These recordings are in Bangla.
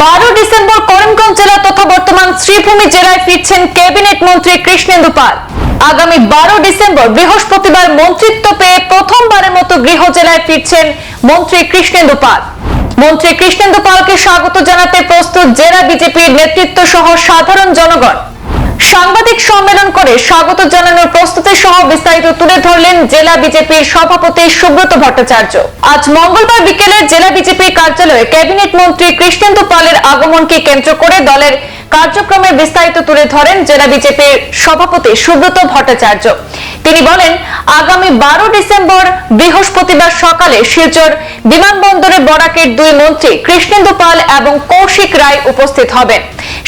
12 ডিসেম্বর করিমগঞ্জ জেলা তথা বর্তমান শ্রীভূমি জেলায় ফিরছেন ক্যাবিনেট মন্ত্রী কৃষ্ণেন্দু পাল। আগামী 12 ডিসেম্বর বৃহস্পতিবার মন্ত্রিত্ব পেয়ে প্রথমবারের মতো গৃহ জেলায় ফিরছেন মন্ত্রী কৃষ্ণেন্দু পাল। মন্ত্রী কৃষ্ণেন্দু পালকে স্বাগত জানাতে প্রস্তুত জেলা বিজেপির নেতৃত্ব সহ সাধারণ জনগণ। সাংবাদিক সম্মেলন করে স্বাগত জানানোর প্রস্তুতি সহ বিস্তারিত তুলে ধরলেন জেলা বিজেপির সভাপতি সুব্রত ভট্টাচার্য। আজ মঙ্গলবার বিকেলে জেলা বিজেপি কার্যালয়ে ক্যাবিনেট মন্ত্রী কৃষ্ণেন্দু পালের আগমনকে কেন্দ্র করে দলের কার্যক্রমের বিস্তারিত তুলে ধরেন জেলা বিজেপির সভাপতি সুব্রত ভট্টাচার্য। তিনি বলেন, আগামী 12 ডিসেম্বর বৃহস্পতিবার সকালে শিলচর বিমানবন্দরে বরাকের দুই মন্ত্রী কৃষ্ণেন্দু পাল এবং কৌশিক রায় উপস্থিত হবেন।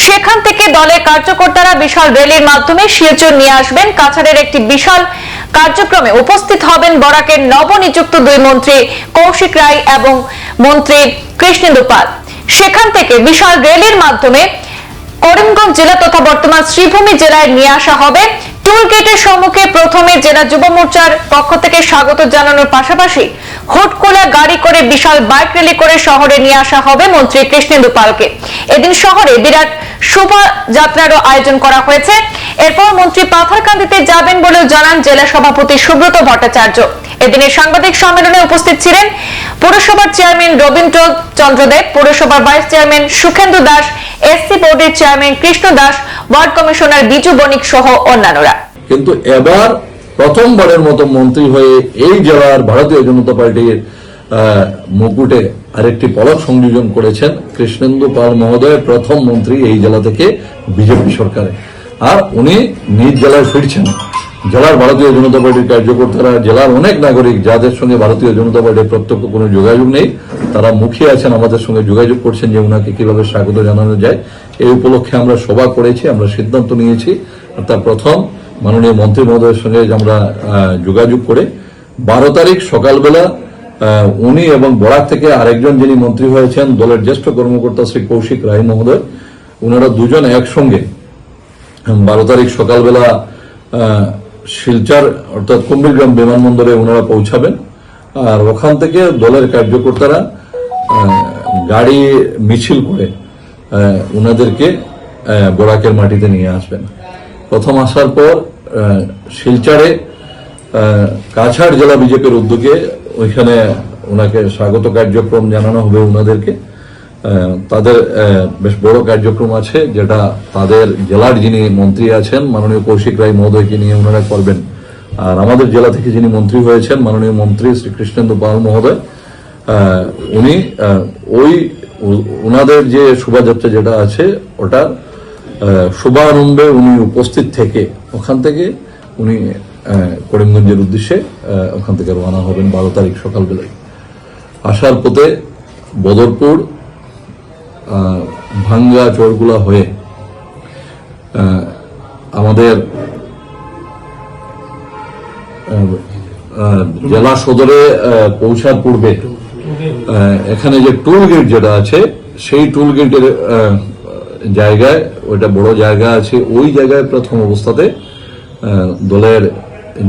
সেখান থেকে দলের কার্যকর্তারা বিশাল র্যালির মাধ্যমে শিলচর নিয়ে আসবেন। কাছাড়ের একটি বিশাল কার্যক্রমে উপস্থিত হবেন বরাকের নবনিযুক্ত দুই মন্ত্রী কৌশিক রায় এবং মন্ত্রী কৃষ্ণেন্দু পাল। সেখান থেকে বিশাল র্যালির মাধ্যমে করিমগঞ্জ জেলা তথা বর্তমান শ্রীভূমি জেলায় নিয়ে আসা হবে। টুল গেটের সম্মুখে প্রথমে জেলা যুব মোর্চার পক্ষ থেকে স্বাগত জানানোর পাশাপাশি হুটকোলা গাড়ি করে বিশাল বাইক র্যালি করে শহরে নিয়ে আসা হবে মন্ত্রী কৃষ্ণেন্দু পালকে। এদিন শহরে বিরাট শোভাযাত্রারও আয়োজন করা হয়েছে। এরপর মন্ত্রী পাথারকান্দিতে যাবেন বলেও জানান জেলা সভাপতি সুব্রত ভট্টাচার্য। এদিনের সাংবাদিক সম্মেলনে উপস্থিত ছিলেন পৌরসভার চেয়ারম্যান রবীন্দ্র চন্দ্রদেব, পৌরসভার vice chairman Sukhendu Das, SC বোর্ডের chairman Krishna Das, ward commissioner Biju Banik সহ অন্যান্যরা। কিন্তু এবার প্রথমবারের মতো মন্ত্রী হয়ে এই জেলার ভারতীয় জনতা পার্টির মুকুটে আরেকটি পলক সংযোজন করেছেন কৃষ্ণেন্দু পাল মহোদয়, প্রথম মন্ত্রী এই জেলা থেকে বিজেপি সরকারে। আর উনি নিজ জেলায় ফিরছেন। জেলার ভারতীয় জনতা পার্টির কার্যকর্তারা, জেলার অনেক নাগরিক যাদের সঙ্গে ভারতীয় জনতা পার্টির প্রত্যক্ষ কোনো যোগাযোগ নেই, তারা মুখিয়ে আছেন, আমাদের সঙ্গে যোগাযোগ করছেন যে উনাকে কিভাবে স্বাগত জানানো যায়। এই উপলক্ষে আমরা সভা করেছি, আমরা সিদ্ধান্ত নিয়েছি। তার প্রথম মাননীয় মন্ত্রী মহোদয়ের সঙ্গে আমরা যোগাযোগ করে 12 তারিখ সকালবেলা উনি এবং বরাক থেকে আরেকজন যিনি মন্ত্রী হয়েছেন দলের জ্যেষ্ঠ কর্মকর্তা শ্রী কৌশিক রায় মহোদয়, ওনারা দুজন একসঙ্গে 12 তারিখ সকালবেলা শিলচর অর্থাৎ কুম্ভীরগ্রাম বিমানবন্দরে ওনারা পৌঁছাবেন। আর ওখান থেকে দলের কার্যকর্তারা গাড়ি মিছিল করে ওনাদেরকে বরাকের মাটিতে নিয়ে আসবেন। প্রথম আসার পর শিলচরে কাছাড় জেলা বিজেপির উদ্যোগে ওইখানে ওনাকে স্বাগত কার্যক্রম জানানো হবে। ওনাদেরকে তাদের বেশ বড় কার্যক্রম আছে, যেটা তাদের জেলার যিনি মন্ত্রী আছেন মাননীয় কৌশিক রায় মহোদয়কে নিয়ে ওনারা করবেন। আর আমাদের জেলা থেকে যিনি মন্ত্রী হয়েছেন মাননীয় মন্ত্রী শ্রী কৃষ্ণেন্দু পাল মহোদয়, উনি ওনাদের যে শোভাযাত্রা যেটা আছে ওটার শুভারম্ভে উনি উপস্থিত থেকে ওখান থেকে উনি করিমগঞ্জের উদ্দেশ্যে ওখান থেকে রওনা হবেন 12 তারিখ সকালবেলায়। আসার পথে বদরপুর, ভাঙ্গা, চরগুলা হয়ে আমাদের জেলা সদরে পৌঁছার পূর্বে এখানে যে টুল গেট যেটা আছে সেই টুল গেটের জায়গায়, ওইটা বড় জায়গা আছে, ওই জায়গায় প্রথম অবস্থাতে দলের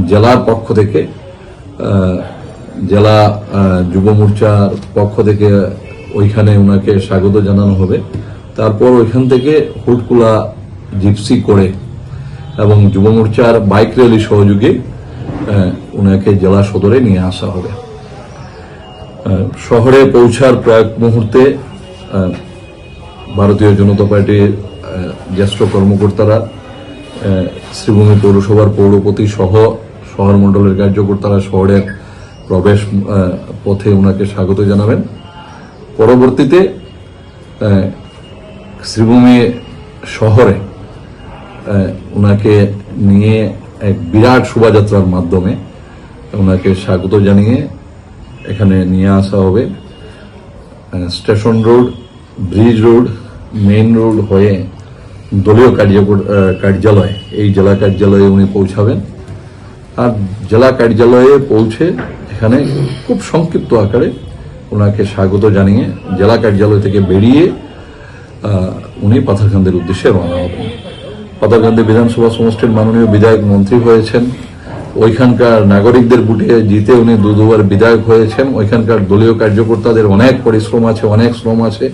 জেলার পক্ষ থেকে জেলা যুব মোর্চার পক্ষ থেকে ওইখানে ওনাকে স্বাগত জানানো হবে। তারপর ওইখান থেকে হুটকুলা জিপসি করে এবং যুব মোর্চার বাইক র্যালি সহযোগে ওনাকে জেলা সদরে নিয়ে আসা হবে। শহরে পৌঁছার প্রাক মুহূর্তে ভারতীয় জনতা পার্টির জ্যেষ্ঠ কর্মকর্তারা, শ্রীভূমি পৌরসভার পৌরপতি সহ শহর মন্ডলের কার্যকর্তারা শহরের প্রবেশ পথে ওনাকে স্বাগত জানাবেন। পরবর্তীতে শ্রীভূমি শহরে ওনাকে নিয়ে এক বিরাট শোভাযাত্রার মাধ্যমে ওনাকে স্বাগত জানিয়ে এখানে নিয়ে আসা হবে। Station road, bridge road, main road হয়ে দলীয় কার্যালয়, এই জেলা কার্যালয়ে উনি পৌঁছাবেন। আর জেলা কার্যালয়ে পৌঁছে এখানে খুব সংক্ষিপ্ত আকারে ওনাকে স্বাগত জানিয়ে জেলা কার্যালয় থেকে বেরিয়ে উনি পাথারকান্দির উদ্দেশ্যে রওনা হবেন। পাথারকান্দি বিধানসভা সমষ্টির মাননীয় বিধায়ক মন্ত্রী হয়েছেন, ওইখানকার নাগরিকদের বুটে জিতে উনি দুবার বিধায়ক হয়েছেন। ওইখানকার দলীয় কার্যকর্তাদের অনেক পরিশ্রম আছে, অনেক শ্রম আছে।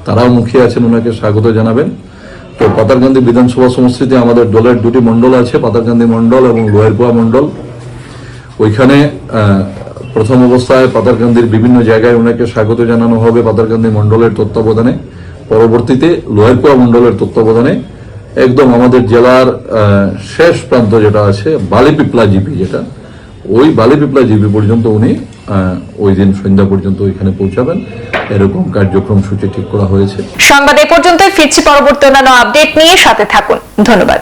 তারাও মুখিয়ে আছেন, ওনাকে স্বাগত জানাবেন। তো পাতারকান্দি বিধানসভা সমষ্টিতে আমাদের দলের দুটি মণ্ডল আছে, পাতারকান্দি মণ্ডল এবং লোয়ারকুয়া মণ্ডল। ওইখানে প্রথম অবস্থায় পাতারকান্দির বিভিন্ন জায়গায় ওনাকে স্বাগত জানানো হবে পাতারকান্দি মণ্ডলের তত্ত্বাবধানে, পরবর্তীতে লোয়ারকুয়া মণ্ডলের তত্ত্বাবধানে একদম আমাদের জেলার শেষ প্রান্ত যেটা আছে বালিপিপলা জিপি, যেটা ওই বালিপিপলা জিপি পর্যন্ত উনি ওই দিন সন্ধ্যা পর্যন্ত ওইখানে পৌঁছাবেন, এরকম কার্যক্রম সূচি ঠিক করা হয়েছে। সংবাদ এ পর্যন্তই, ফিরছি পরবর্তী অন্যান্য আপডেট নিয়ে, সাথে থাকুন। ধন্যবাদ।